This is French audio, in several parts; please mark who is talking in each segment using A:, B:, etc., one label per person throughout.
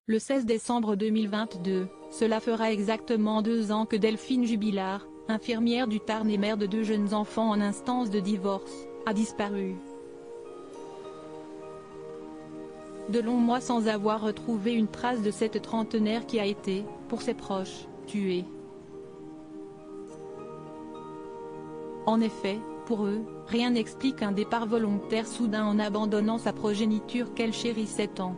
A: Le 16 décembre 2022, cela fera exactement 2 ans que Delphine Jubilard, infirmière du Tarn et mère de 2 jeunes enfants en instance de divorce, a disparu. De longs mois sans avoir retrouvé une trace de cette trentenaire qui a été, pour ses proches, tuée. En effet, pour eux, rien n'explique un départ volontaire soudain en abandonnant sa progéniture qu'elle chérissait tant.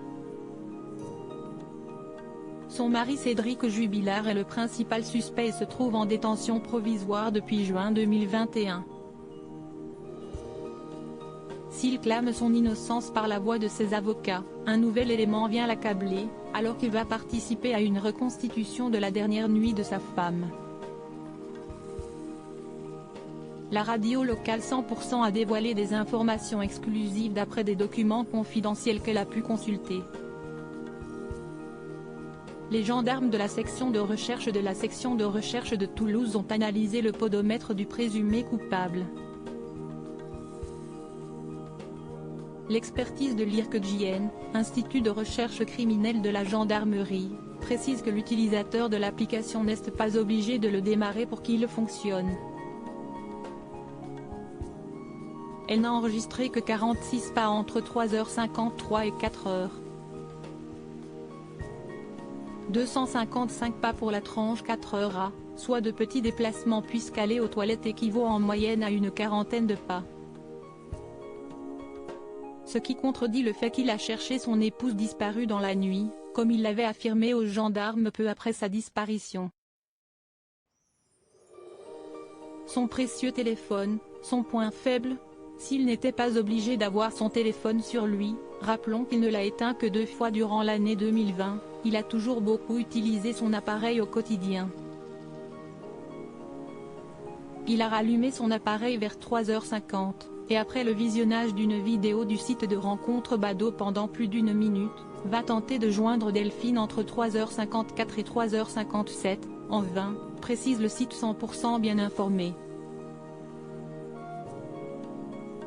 A: Son mari Cédric Jubilard est le principal suspect et se trouve en détention provisoire depuis juin 2021. S'il clame son innocence par la voix de ses avocats, un nouvel élément vient l'accabler, alors qu'il va participer à une reconstitution de la dernière nuit de sa femme. La radio locale 100% a dévoilé des informations exclusives d'après des documents confidentiels qu'elle a pu consulter. Les gendarmes de la section de recherche de Toulouse ont analysé le podomètre du présumé coupable. L'expertise de l'IRCGN, Institut de recherche criminelle de la gendarmerie, précise que l'utilisateur de l'application n'est pas obligé de le démarrer pour qu'il fonctionne. Elle n'a enregistré que 46 pas entre 3h53 et 4h. 255 pas pour la tranche 4h, soit de petits déplacements puisqu'aller aux toilettes équivaut en moyenne à une quarantaine de pas. Ce qui contredit le fait qu'il a cherché son épouse disparue dans la nuit, comme il l'avait affirmé aux gendarmes peu après sa disparition. Son précieux téléphone, son point faible. S'il n'était pas obligé d'avoir son téléphone sur lui, rappelons qu'il ne l'a éteint que 2 fois durant l'année 2020, il a toujours beaucoup utilisé son appareil au quotidien. Il a rallumé son appareil vers 3h50, et après le visionnage d'une vidéo du site de rencontre Badoo pendant plus d'1 minute, va tenter de joindre Delphine entre 3h54 et 3h57, en vain, précise le site 100% bien informé.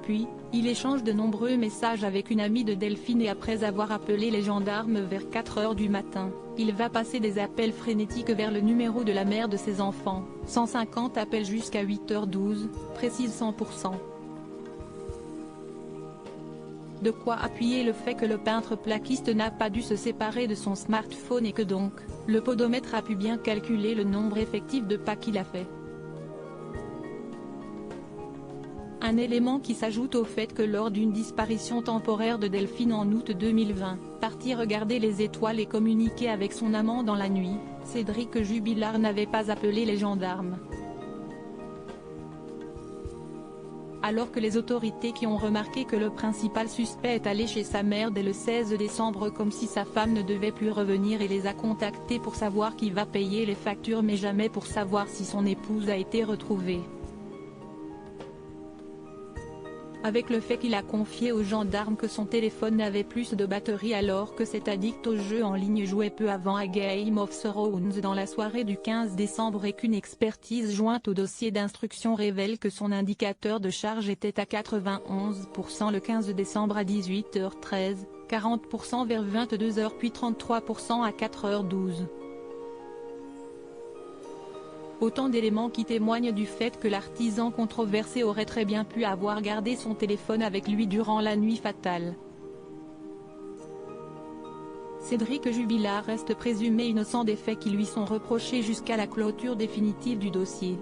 A: Puis, il échange de nombreux messages avec une amie de Delphine et après avoir appelé les gendarmes vers 4h du matin, il va passer des appels frénétiques vers le numéro de la mère de ses enfants, 150 appels jusqu'à 8h12, précise 100%. De quoi appuyer le fait que le peintre plaquiste n'a pas dû se séparer de son smartphone et que donc, le podomètre a pu bien calculer le nombre effectif de pas qu'il a fait. Un élément qui s'ajoute au fait que lors d'une disparition temporaire de Delphine en août 2020, parti regarder les étoiles et communiquer avec son amant dans la nuit, Cédric Jubilard n'avait pas appelé les gendarmes. Alors que les autorités qui ont remarqué que le principal suspect est allé chez sa mère dès le 16 décembre comme si sa femme ne devait plus revenir et les a contactés pour savoir qui va payer les factures mais jamais pour savoir si son épouse a été retrouvée. Avec le fait qu'il a confié aux gendarmes que son téléphone n'avait plus de batterie alors que cet addict au jeu en ligne jouait peu avant à Game of Thrones dans la soirée du 15 décembre et qu'une expertise jointe au dossier d'instruction révèle que son indicateur de charge était à 91% le 15 décembre à 18h13, 40% vers 22h puis 33% à 4h12. Autant d'éléments qui témoignent du fait que l'artisan controversé aurait très bien pu avoir gardé son téléphone avec lui durant la nuit fatale. Cédric Jubilard reste présumé innocent des faits qui lui sont reprochés jusqu'à la clôture définitive du dossier.